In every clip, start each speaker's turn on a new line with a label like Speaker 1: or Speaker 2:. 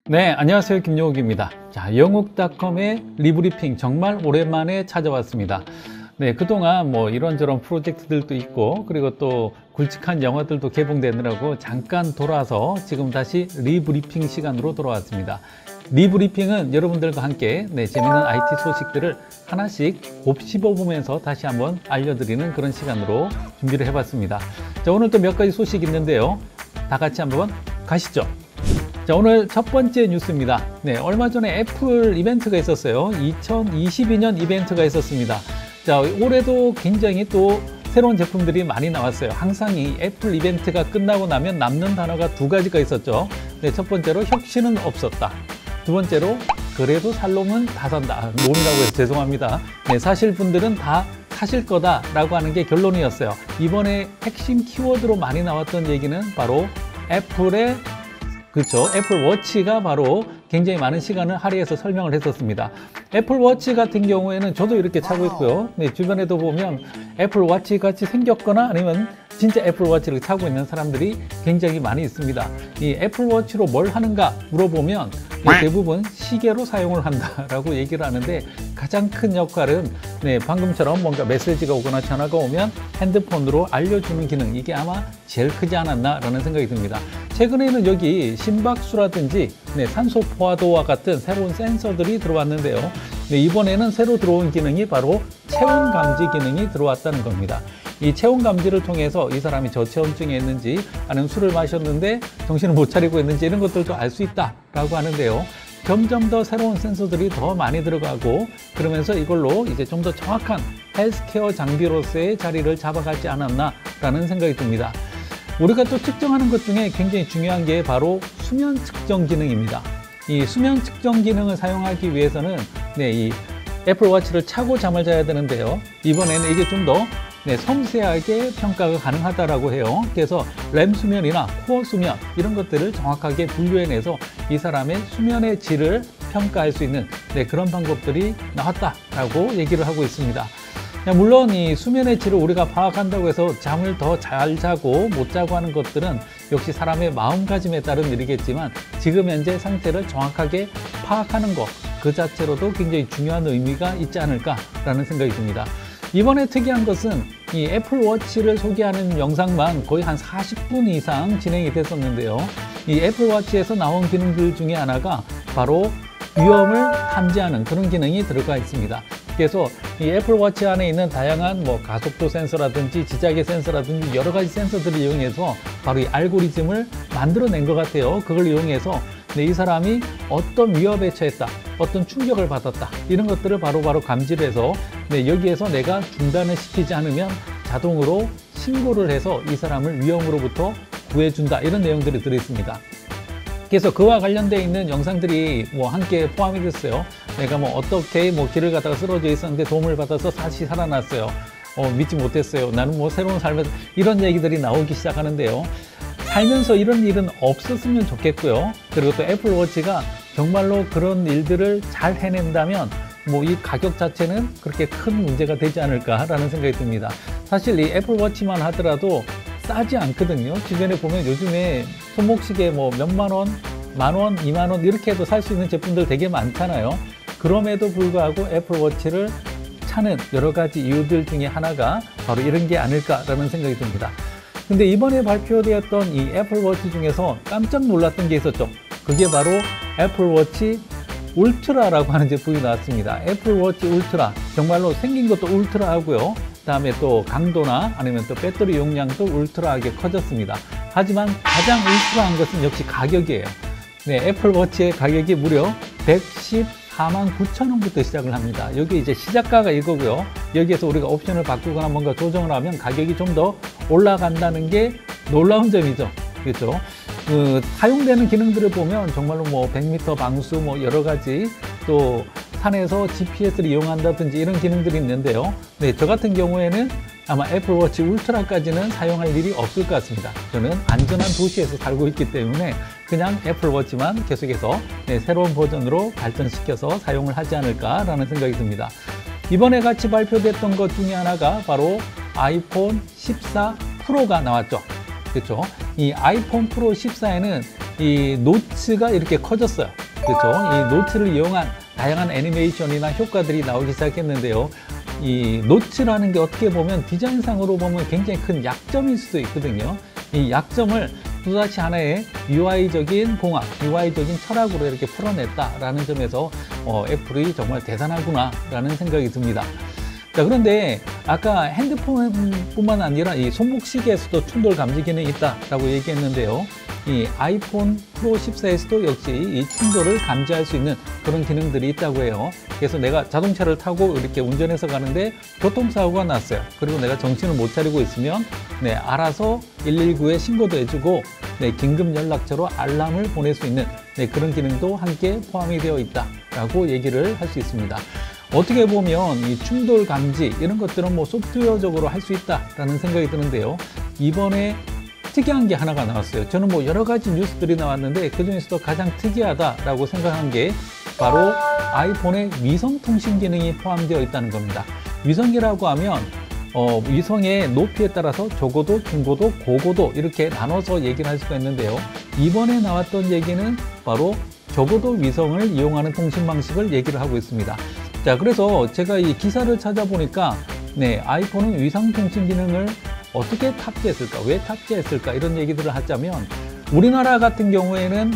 Speaker 1: 네, 안녕하세요. 김용욱입니다. 자, 영욱닷컴의 리브리핑 정말 오랜만에 찾아왔습니다. 네, 그동안 뭐 이런저런 프로젝트들도 있고, 그리고 또 굵직한 영화들도 개봉되느라고 잠깐 돌아서 지금 다시 리브리핑 시간으로 돌아왔습니다. 리브리핑은 여러분들과 함께 재미있는 IT 소식들을 하나씩 곱씹어보면서 다시 한번 알려드리는 그런 시간으로 준비를 해봤습니다. 자, 오늘 또 몇 가지 소식이 있는데요. 다 같이 한번 가시죠. 자, 오늘 첫 번째 뉴스입니다. 네, 얼마 전에 애플 이벤트가 있었어요. 2022년 이벤트가 있었습니다. 자, 올해도 굉장히 또 새로운 제품들이 많이 나왔어요. 항상 이 애플 이벤트가 끝나고 나면 남는 단어가 두 가지가 있었죠. 네, 첫 번째로 혁신은 없었다. 두 번째로 그래도 살 놈은 다 산다. 놈이라고 해서 죄송합니다. 네, 사실 분들은 다 사실 거다라고 하는 게 결론이었어요. 이번에 핵심 키워드로 많이 나왔던 얘기는 바로 애플의 애플 워치가 바로 굉장히 많은 시간을 할애해서 설명을 했었습니다. 애플 워치 같은 경우에는 저도 이렇게 차고 있고요. 네, 주변에도 보면 애플 워치 같이 생겼거나 아니면 진짜 애플 워치를 차고 있는 사람들이 굉장히 많이 있습니다. 이 애플 워치로 뭘 하는가 물어보면 대부분 시계로 사용을 한다라고 얘기를 하는데, 가장 큰 역할은 방금처럼 뭔가 메시지가 오거나 전화가 오면 핸드폰으로 알려주는 기능, 이게 아마 제일 크지 않았나라는 생각이 듭니다. 최근에는 여기 심박수라든지 산소 포화도와 같은 새로운 센서들이 들어왔는데요. 이번에는 새로 들어온 기능이 바로 체온 감지 기능이 들어왔다는 겁니다. 이 체온 감지를 통해서 이 사람이 저체온증이 있는지 아니면 술을 마셨는데 정신을 못 차리고 있는지 이런 것들도 알 수 있다라고 하는데요. 점점 더 새로운 센서들이 더 많이 들어가고, 그러면서 이걸로 이제 좀 더 정확한 헬스케어 장비로서의 자리를 잡아가지 않았나라는 생각이 듭니다. 우리가 또 측정하는 것 중에 굉장히 중요한 게 바로 수면 측정 기능입니다. 이 수면 측정 기능을 사용하기 위해서는 이 애플 워치를 차고 잠을 자야 되는데요. 이번에는 이게 좀 더 섬세하게 평가가 가능하다라고 해요. 그래서 렘 수면이나 코어 수면 이런 것들을 정확하게 분류해내서 이 사람의 수면의 질을 평가할 수 있는 그런 방법들이 나왔다라고 얘기를 하고 있습니다. 물론 이 수면의 질을 우리가 파악한다고 해서 잠을 더 잘 자고 못 자고 하는 것들은 역시 사람의 마음가짐에 따른 일이겠지만, 지금 현재 상태를 정확하게 파악하는 것 그 자체로도 굉장히 중요한 의미가 있지 않을까라는 생각이 듭니다. 이번에 특이한 것은 이 애플 워치를 소개하는 영상만 거의 한 40분 이상 진행이 됐었는데요. 이 애플 워치에서 나온 기능들 중에 하나가 바로 위험을 탐지하는 그런 기능이 들어가 있습니다. 그래서 이 애플 워치 안에 있는 다양한 가속도 센서라든지 지자계 센서라든지 여러 가지 센서들을 이용해서 바로 이 알고리즘을 만들어낸 것 같아요. 그걸 이용해서 이 사람이 어떤 위협에 처했다, 어떤 충격을 받았다, 이런 것들을 바로바로 감지를 해서 여기에서 내가 중단을 시키지 않으면 자동으로 신고를 해서 이 사람을 위험으로부터 구해준다, 이런 내용들이 들어있습니다. 그래서 그와 관련되어 있는 영상들이 함께 포함이 됐어요. 내가 어떻게 길을 가다가 쓰러져 있었는데 도움을 받아서 다시 살아났어요. 믿지 못했어요. 나는 새로운 삶에서 이런 얘기들이 나오기 시작하는데요. 살면서 이런 일은 없었으면 좋겠고요. 그리고 또 애플 워치가 정말로 그런 일들을 잘 해낸다면 이 가격 자체는 그렇게 큰 문제가 되지 않을까라는 생각이 듭니다. 사실 이 애플 워치만 하더라도 싸지 않거든요. 주변에 보면 요즘에 손목시계 몇만 원, 만 원, 2만 원 이렇게 해도 살 수 있는 제품들 되게 많잖아요. 그럼에도 불구하고 애플 워치를 차는 여러 가지 이유들 중에 하나가 바로 이런 게 아닐까라는 생각이 듭니다. 근데 이번에 발표되었던 이 애플 워치 중에서 깜짝 놀랐던 게 있었죠. 그게 바로 애플 워치 울트라라고 하는 제품이 나왔습니다. 애플 워치 울트라, 정말로 생긴 것도 울트라하고요. 그다음에 또 강도나 아니면 또 배터리 용량도 울트라하게 커졌습니다. 하지만 가장 울트라한 것은 역시 가격이에요. 애플 워치의 가격이 무려 114만 9천 원부터 시작을 합니다. 여기 이제 시작가가 이거고요. 여기에서 우리가 옵션을 바꾸거나 뭔가 조정을 하면 가격이 좀 더 올라간다는 게 놀라운 점이죠. 그렇죠? 사용되는 기능들을 보면 정말로 100m 방수 여러 가지, 또 산에서 GPS를 이용한다든지 이런 기능들이 있는데요. 저 같은 경우에는 아마 애플 워치 울트라까지는 사용할 일이 없을 것 같습니다. 저는 안전한 도시에서 살고 있기 때문에 그냥 애플 워치만 계속해서 새로운 버전으로 발전시켜서 사용을 하지 않을까라는 생각이 듭니다. 이번에 같이 발표됐던 것 중에 하나가 바로 아이폰 14 프로가 나왔죠. 그렇죠? 이 아이폰 프로 14에는 이 노츠가 이렇게 커졌어요. 그렇죠? 이 노츠를 이용한 다양한 애니메이션이나 효과들이 나오기 시작했는데요. 이 노츠라는 게 어떻게 보면 디자인상으로 보면 굉장히 큰 약점일 수도 있거든요. 이 약점을 또다시 하나의 UI적인 공학, UI적인 철학으로 이렇게 풀어냈다라는 점에서 애플이 정말 대단하구나 라는 생각이 듭니다. 자, 그런데 아까 핸드폰뿐만 아니라 이 손목시계에서도 충돌 감지 기능이 있다라고 얘기했는데요. 이 아이폰 프로 14에서도 역시 이 충돌을 감지할 수 있는 그런 기능들이 있다고 해요. 그래서 내가 자동차를 타고 이렇게 운전해서 가는데 교통사고가 났어요. 그리고 내가 정신을 못 차리고 있으면 알아서 119에 신고도 해주고 긴급 연락처로 알람을 보낼 수 있는 그런 기능도 함께 포함이 되어 있다라고 얘기를 할 수 있습니다. 어떻게 보면 이 충돌 감지 이런 것들은 뭐 소프트웨어적으로 할 수 있다라는 생각이 드는데요. 이번에 특이한 게 하나가 나왔어요. 저는 뭐 여러 가지 뉴스들이 나왔는데 그 중에서도 가장 특이하다라고 생각한 게 바로 아이폰의 위성 통신 기능이 포함되어 있다는 겁니다. 위성이라고 하면 위성의 높이에 따라서 저고도, 중고도, 고고도 이렇게 나눠서 얘기를 할 수가 있는데요. 이번에 나왔던 얘기는 바로 저고도 위성을 이용하는 통신 방식을 얘기를 하고 있습니다. 자, 그래서 제가 이 기사를 찾아보니까 아이폰은 위성 통신 기능을 어떻게 탑재했을까, 왜 탑재했을까 이런 얘기들을 하자면 우리나라 같은 경우에는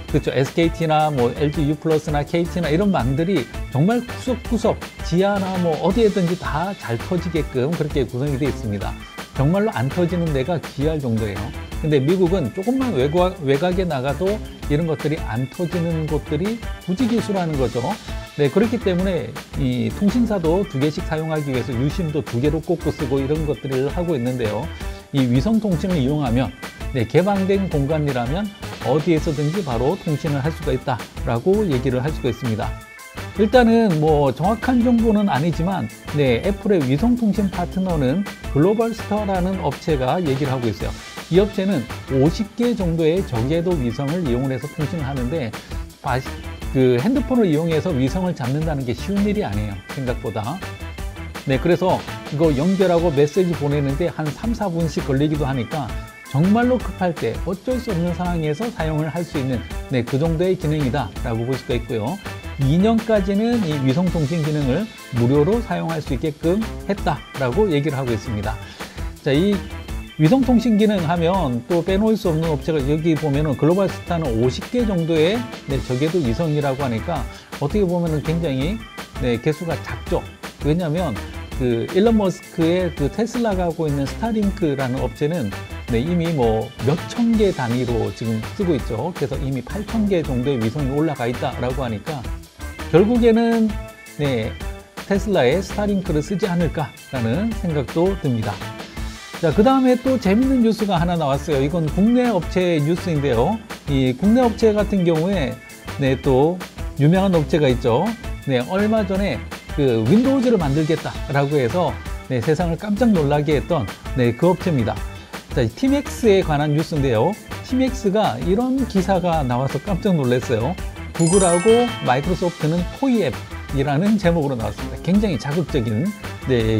Speaker 1: 그렇죠. SKT나 LG U+나 KT나 이런 망들이 정말 구석구석 지하나 어디에든지 다 잘 터지게끔 그렇게 구성이 되어 있습니다. 정말로 안 터지는 데가 귀할 정도예요. 근데 미국은 조금만 외곽에 나가도 이런 것들이 안 터지는 곳들이 부지기수라는 거죠. 그렇기 때문에 이 통신사도 2개씩 사용하기 위해서 유심도 2개로 꽂고 쓰고 이런 것들을 하고 있는데요. 이 위성 통신을 이용하면 개방된 공간이라면 어디에서든지 바로 통신을 할 수가 있다라고 얘기를 할 수가 있습니다. 일단은 정확한 정보는 아니지만 애플의 위성 통신 파트너는 글로벌스타라는 업체가 얘기를 하고 있어요. 이 업체는 50개 정도의 저궤도 위성을 이용해서 통신을 하는데 그 핸드폰을 이용해서 위성을 잡는다는 게 쉬운 일이 아니에요. 생각보다. 그래서 이거 연결하고 메시지 보내는데 한 3, 4분씩 걸리기도 하니까 정말로 급할 때 어쩔 수 없는 상황에서 사용을 할 수 있는 그 정도의 기능이다 라고 볼 수가 있고요. 2년까지는 이 위성 통신 기능을 무료로 사용할 수 있게끔 했다라고 얘기를 하고 있습니다. 자, 이 위성 통신 기능 하면 또 빼놓을 수 없는 업체가 여기 보면은 글로벌 스타는 50개 정도의 저궤도 위성이라고 하니까 어떻게 보면은 굉장히 개수가 작죠. 왜냐하면 그 일론 머스크의 그 테슬라가 하고 있는 스타링크라는 업체는 이미 몇천 개 단위로 지금 쓰고 있죠. 그래서 이미 8,000개 정도의 위성이 올라가 있다라고 하니까 결국에는 테슬라의 스타링크를 쓰지 않을까라는 생각도 듭니다. 자, 그 다음에 또 재밌는 뉴스가 하나 나왔어요. 이건 국내 업체 뉴스인데요. 이 국내 업체 같은 경우에 또 유명한 업체가 있죠. 얼마 전에 그 윈도우즈를 만들겠다라고 해서 세상을 깜짝 놀라게 했던 그 업체입니다. 자, 팀엑스에 관한 뉴스인데요. 팀엑스가 이런 기사가 나와서 깜짝 놀랐어요. 구글하고 마이크로소프트는 토이앱이라는 제목으로 나왔습니다. 굉장히 자극적인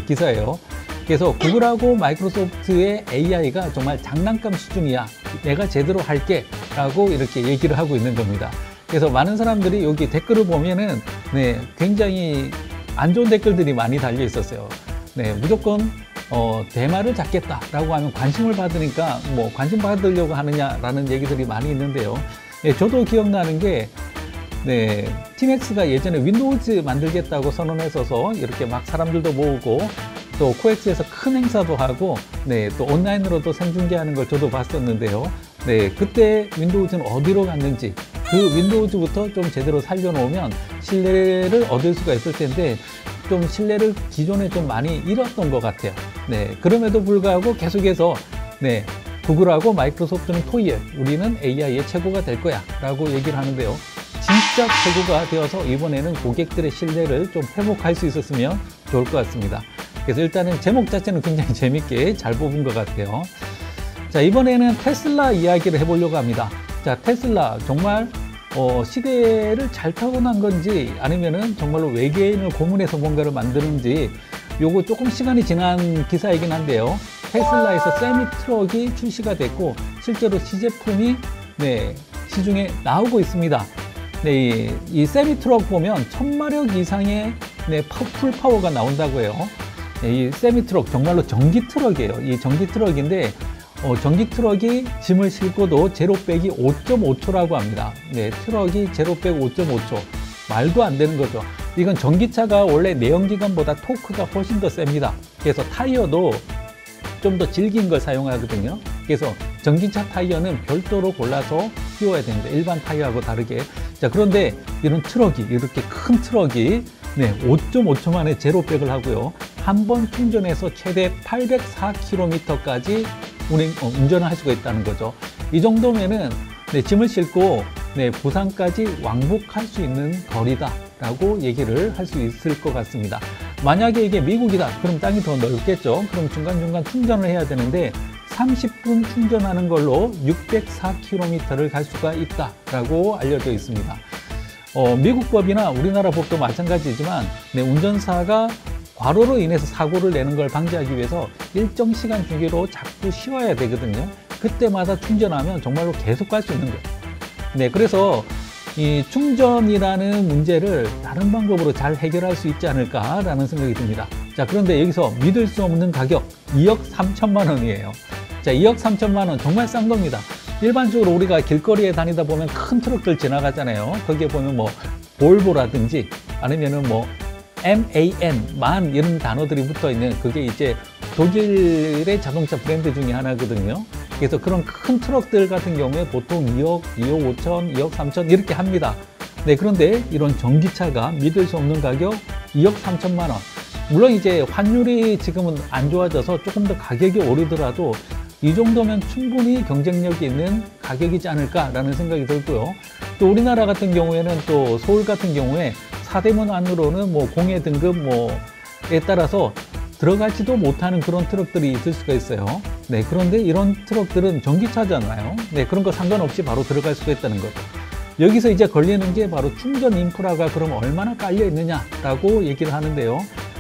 Speaker 1: 기사예요. 그래서 구글하고 마이크로소프트의 AI가 정말 장난감 수준이야. 내가 제대로 할게 라고 이렇게 얘기를 하고 있는 겁니다. 그래서 많은 사람들이 여기 댓글을 보면은 굉장히 안 좋은 댓글들이 많이 달려 있었어요. 무조건 대마를 잡겠다라고 하면 관심을 받으니까 관심 받으려고 하느냐라는 얘기들이 많이 있는데요. 저도 기억나는 게 팀엑스가 예전에 윈도우즈 만들겠다고 선언했어서 이렇게 막 사람들도 모으고 또 코엑스에서 큰 행사도 하고 또 온라인으로도 생중계하는 걸 저도 봤었는데요. 그때 윈도우즈는 어디로 갔는지 그 윈도우즈부터 좀 제대로 살려놓으면 신뢰를 얻을 수가 있을 텐데 좀 신뢰를 기존에 좀 많이 잃었던 것 같아요. 그럼에도 불구하고 계속해서 구글하고 마이크로소프트는 토이앱, 우리는 AI의 최고가 될 거야 라고 얘기를 하는데요. 진짜 최고가 되어서 이번에는 고객들의 신뢰를 좀 회복할 수 있었으면 좋을 것 같습니다. 그래서 일단은 제목 자체는 굉장히 재밌게 잘 뽑은 것 같아요. 자, 이번에는 테슬라 이야기를 해보려고 합니다. 자, 테슬라 정말 시대를 잘 타고난 건지 아니면은 정말로 외계인을 고문해서 뭔가를 만드는지 요거 조금 시간이 지난 기사이긴 한데요. 테슬라에서 세미 트럭이 출시가 됐고 실제로 시제품이 네, 시중에 나오고 있습니다. 네, 이 세미 트럭 보면 1000마력 이상의 네, 풀 파워가 나온다고 해요. 네, 이 세미 트럭 정말로 전기 트럭이에요. 이 전기 트럭인데 전기 트럭이 짐을 싣고도 제로백이 5.5초라고 합니다. 네, 트럭이 제로백 5.5초. 말도 안 되는 거죠. 이건 전기차가 원래 내연기관보다 토크가 훨씬 더 셉니다. 그래서 타이어도 좀 더 질긴 걸 사용하거든요. 그래서 전기차 타이어는 별도로 골라서 끼워야 됩니다. 일반 타이어하고 다르게. 자, 그런데 이런 트럭이, 이렇게 큰 트럭이 네, 5.5초 만에 제로백을 하고요. 한 번 충전해서 최대 804km까지 운전을 할 수가 있다는 거죠. 이 정도면은 네, 짐을 싣고 네, 부산까지 왕복할 수 있는 거리다라고 얘기를 할 수 있을 것 같습니다. 만약에 이게 미국이다, 그럼 땅이 더 넓겠죠. 그럼 중간중간 충전을 해야 되는데 30분 충전하는 걸로 604km를 갈 수가 있다라고 알려져 있습니다. 미국 법이나 우리나라 법도 마찬가지지만 네, 운전사가 과로로 인해서 사고를 내는 걸 방지하기 위해서 일정 시간 주기로 자꾸 쉬어야 되거든요. 그때마다 충전하면 정말로 계속 갈 수 있는 거예요. 네, 그래서 이 충전이라는 문제를 다른 방법으로 잘 해결할 수 있지 않을까라는 생각이 듭니다. 자, 그런데 여기서 믿을 수 없는 가격 2억 3천만 원이에요. 자, 2억 3천만 원 정말 싼 겁니다. 일반적으로 우리가 길거리에 다니다 보면 큰 트럭들 지나가잖아요. 거기에 보면 뭐 볼보라든지 아니면은 뭐 MAN, 만 이런 단어들이 붙어 있는 그게 이제 독일의 자동차 브랜드 중에 하나거든요. 그래서 그런 큰 트럭들 같은 경우에 보통 2억, 2억 5천, 2억 3천 이렇게 합니다. 네, 그런데 이런 전기차가 믿을 수 없는 가격 2억 3천만 원. 물론 이제 환율이 지금은 안 좋아져서 조금 더 가격이 오르더라도 이 정도면 충분히 경쟁력이 있는 가격이지 않을까라는 생각이 들고요. 또 우리나라 같은 경우에는 또 서울 같은 경우에 사대문 안으로는 뭐 공해 등급 뭐에 따라서 들어가지도 못하는 그런 트럭들이 있을 수가 있어요. 네, 그런데 이런 트럭들은 전기차잖아요. 네, 그런 거 상관없이 바로 들어갈 수가 있다는 거죠. 여기서 이제 걸리는 게 바로 충전 인프라가 그럼 얼마나 깔려 있느냐라고 얘기를 하는데요.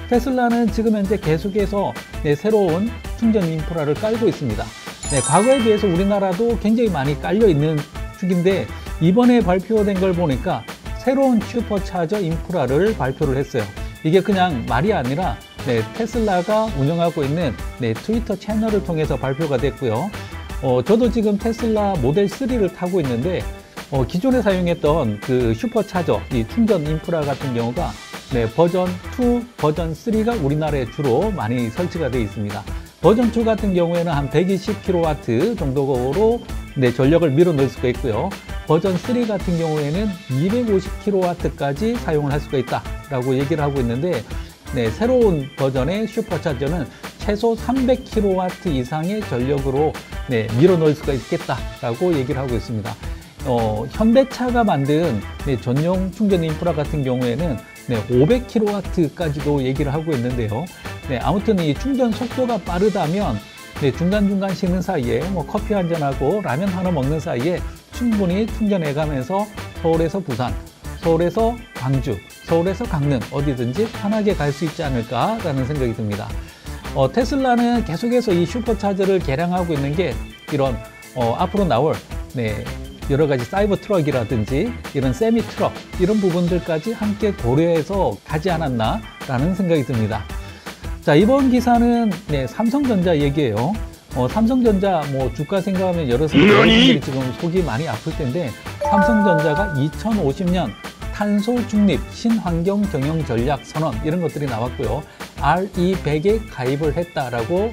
Speaker 1: 테슬라는 지금 현재 계속해서 네, 새로운 충전 인프라를 깔고 있습니다. 네, 과거에 비해서 우리나라도 굉장히 많이 깔려 있는 축인데 이번에 발표된 걸 보니까 새로운 슈퍼차저 인프라를 발표를 했어요. 이게 그냥 말이 아니라 네, 테슬라가 운영하고 있는 네, 트위터 채널을 통해서 발표가 됐고요. 저도 지금 테슬라 모델 3를 타고 있는데 기존에 사용했던 그 슈퍼차저 이 충전 인프라 같은 경우가 네, 버전 2, 버전 3가 우리나라에 주로 많이 설치가 되어 있습니다. 버전 2 같은 경우에는 한 120kW 정도로 네, 전력을 밀어넣을 수가 있고요. 버전 3 같은 경우에는 250kW까지 사용을 할 수가 있다라고 얘기를 하고 있는데 네, 새로운 버전의 슈퍼차저는 최소 300kW 이상의 전력으로 네, 밀어넣을 수가 있겠다라고 얘기를 하고 있습니다. 현대차가 만든 네, 전용 충전 인프라 같은 경우에는 네, 500kW까지도 얘기를 하고 있는데요. 네, 아무튼 이 충전 속도가 빠르다면 네, 중간중간 쉬는 사이에 뭐 커피 한잔하고 라면 하나 먹는 사이에 충분히 충전해 가면서 서울에서 부산, 서울에서 광주, 서울에서 강릉 어디든지 편하게 갈 수 있지 않을까라는 생각이 듭니다. 테슬라는 계속해서 이 슈퍼차저를 개량하고 있는 게 이런 앞으로 나올 네, 여러 가지 사이버 트럭이라든지 이런 세미 트럭 이런 부분들까지 함께 고려해서 가지 않았나라는 생각이 듭니다. 자, 이번 기사는 네, 삼성전자 얘기예요. 삼성전자 뭐 주가 생각하면 여러 사람들이 지금 속이 많이 아플 텐데 삼성전자가 2050년 탄소 중립 신환경 경영 전략 선언 이런 것들이 나왔고요. RE100에 가입을 했다라고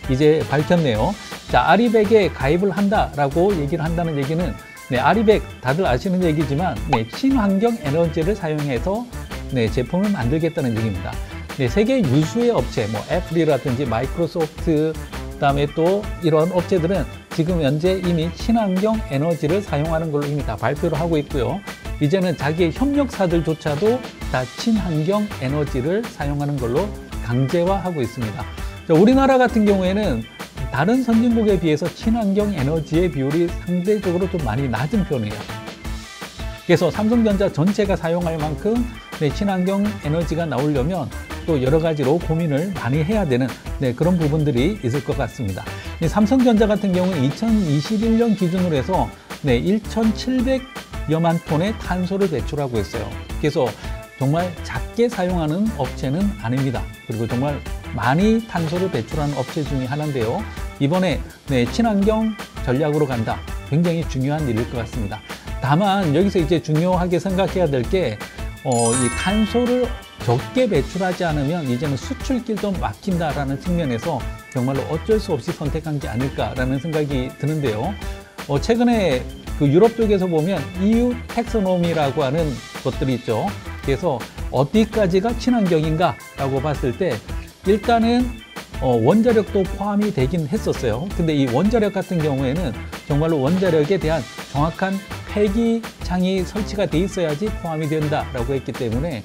Speaker 1: 이제 밝혔네요. 자, RE100에 가입을 한다라고 얘기를 한다는 얘기는 네, RE100 다들 아시는 얘기지만 네, 친환경 에너지를 사용해서 네, 제품을 만들겠다는 얘기입니다. 네, 세계 유수의 업체, 뭐 애플이라든지 마이크로소프트, 그다음에 또 이런 업체들은 지금 현재 이미 친환경 에너지를 사용하는 걸로 이미 다 발표를 하고 있고요. 이제는 자기의 협력사들조차도 다 친환경 에너지를 사용하는 걸로 강제화하고 있습니다. 자, 우리나라 같은 경우에는 다른 선진국에 비해서 친환경 에너지의 비율이 상대적으로 좀 많이 낮은 편이에요. 그래서 삼성전자 전체가 사용할 만큼 네, 친환경 에너지가 나오려면 또 여러 가지로 고민을 많이 해야 되는 네, 그런 부분들이 있을 것 같습니다. 삼성전자 같은 경우는 2021년 기준으로 해서 네, 1,700여만 톤의 탄소를 배출하고 있어요. 그래서 정말 작게 사용하는 업체는 아닙니다. 그리고 정말 많이 탄소를 배출하는 업체 중에 하나인데요. 이번에 네, 친환경 전략으로 간다. 굉장히 중요한 일일 것 같습니다. 다만 여기서 이제 중요하게 생각해야 될 게 이 탄소를 적게 배출하지 않으면 이제는 수출길도 막힌다라는 측면에서 정말로 어쩔 수 없이 선택한 게 아닐까라는 생각이 드는데요. 최근에 그 유럽 쪽에서 보면 EU 텍소노미라고 하는 것들이 있죠. 그래서 어디까지가 친환경인가라고 봤을 때 일단은 원자력도 포함이 되긴 했었어요. 근데 이 원자력 같은 경우에는 정말로 원자력에 대한 정확한 폐기장이 설치가 돼 있어야지 포함이 된다라고 했기 때문에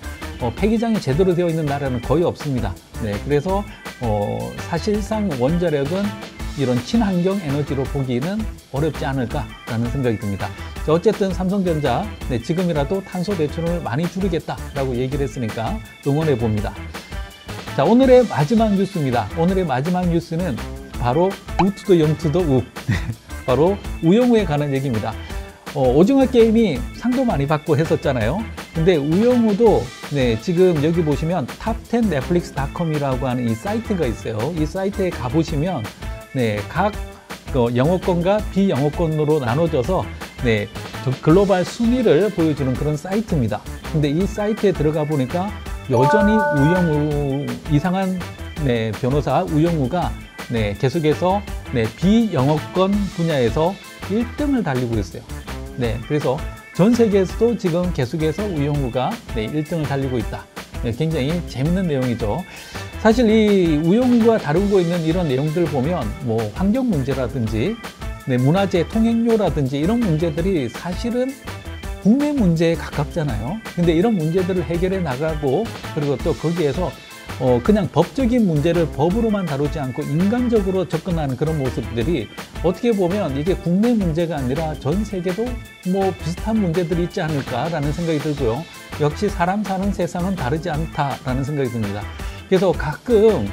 Speaker 1: 폐기장이 제대로 되어 있는 나라는 거의 없습니다. 네, 그래서 사실상 원자력은 이런 친환경 에너지로 보기는 어렵지 않을까라는 생각이 듭니다. 자, 어쨌든 삼성전자 네, 지금이라도 탄소 배출을 많이 줄이겠다라고 얘기를 했으니까 응원해 봅니다. 자, 오늘의 마지막 뉴스입니다. 오늘의 마지막 뉴스는 바로 우투더 영투더 우 바로 우영우에 관한 얘기입니다. 오징어 게임이 상도 많이 받고 했었잖아요. 근데 우영우도 네, 지금 여기 보시면 탑10 넷플릭스.com이라고 하는 이 사이트가 있어요. 이 사이트에 가보시면 네, 각 영어권과 비영어권으로 나눠져서 네, 글로벌 순위를 보여주는 그런 사이트입니다. 근데 이 사이트에 들어가 보니까 여전히 우영우 이상한 네, 변호사 우영우가 네, 계속해서 네, 비영어권 분야에서 1등을 달리고 있어요. 네, 그래서 전 세계에서도 지금 계속해서 우영우가 네, 1등을 달리고 있다. 네, 굉장히 재밌는 내용이죠. 사실 이 우영우가 다루고 있는 이런 내용들 보면 뭐 환경 문제라든지 네, 문화재 통행료라든지 이런 문제들이 사실은 국내 문제에 가깝잖아요. 근데 이런 문제들을 해결해 나가고 그리고 또 거기에서 그냥 법적인 문제를 법으로만 다루지 않고 인간적으로 접근하는 그런 모습들이 어떻게 보면 이게 국내 문제가 아니라 전 세계도 뭐 비슷한 문제들이 있지 않을까라는 생각이 들고요. 역시 사람 사는 세상은 다르지 않다라는 생각이 듭니다. 그래서 가끔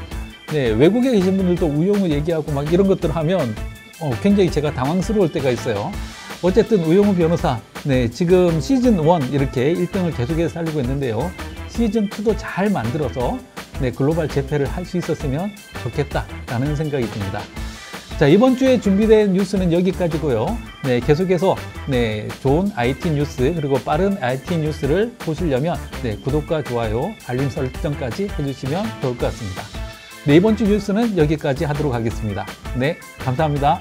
Speaker 1: 네, 외국에 계신 분들도 우영우 얘기하고 막 이런 것들 하면 굉장히 제가 당황스러울 때가 있어요. 어쨌든 우영우 변호사 네, 지금 시즌 1 이렇게 1등을 계속해서 살리고 있는데요. 시즌 2도 잘 만들어서 네, 글로벌 재패를 할 수 있었으면 좋겠다라는 생각이 듭니다. 자, 이번 주에 준비된 뉴스는 여기까지고요. 네, 계속해서 네, 좋은 IT 뉴스 그리고 빠른 IT 뉴스를 보시려면 네, 구독과 좋아요, 알림 설정까지 해주시면 좋을 것 같습니다. 네, 이번 주 뉴스는 여기까지 하도록 하겠습니다. 네, 감사합니다.